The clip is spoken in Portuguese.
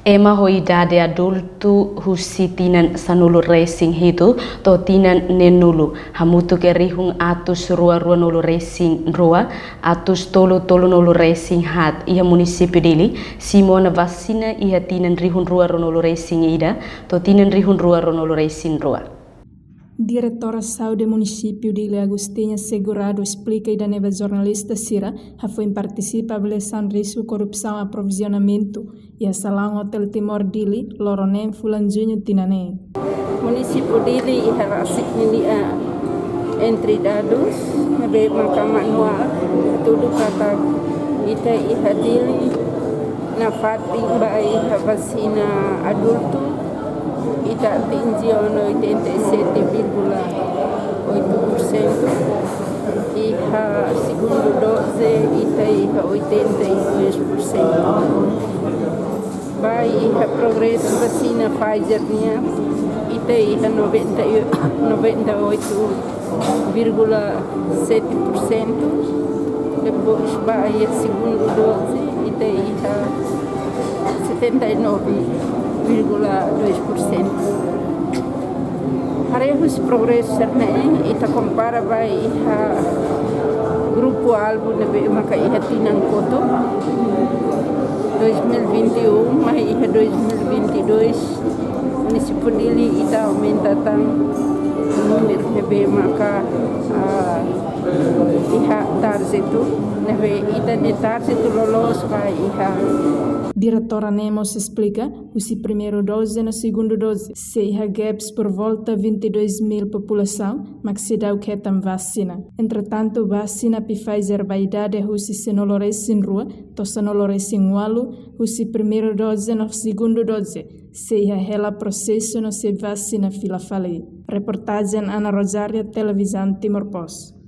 Ema ho idade adultu husi tinan sanulu racing hitu to tinan nenulu hamutu ke rihung atus rua nulu racing rua atus tolu nulu racing hat iha munisipio dili simona vacina iha tinan rihun rua nulu racing ida to tinan rihun rua nulu racing rua. Diretora-Sau do município de Ilha Agostinha Segurado explica e da neva jornalista Cira foi participa avaliação risco corrupção aprovisionamento e a salão Hotel Timor Dili Loronem Fulanjunho Tinane. Município Dili iha asik nili entry dados nabe mahkamah anual tudo kata ita iha Dili na fating ba iha vacina adulto ita atingiano 87,8%, iha segundo dose ita iha 82%. Vai iha progresso vacina Pfizer nia ita iha 98,7%. Depois vai a segundo dose ita iha 79,2%. Haremos progresso cerné ita compara vai iha grupo alvo nebe maka iha tinang koto 2021 mai iha 2022 município Dili ita aumenta tang número nebe maka iha tarzetu nebe ita de tarzetu lolos vai iha. Diretora Nemos explica o primeiro dose e na segunda dose. Se há gaps por volta 22.000 população, mas se dá o que é vacina. Entretanto, vacina Pfizer vai dar o se não em rua, to se não em walo, o primeiro dose e na segunda dose. Se há ela processo no se vacina fila falei. Reportagem Ana Rosária, Televisão Timor Post.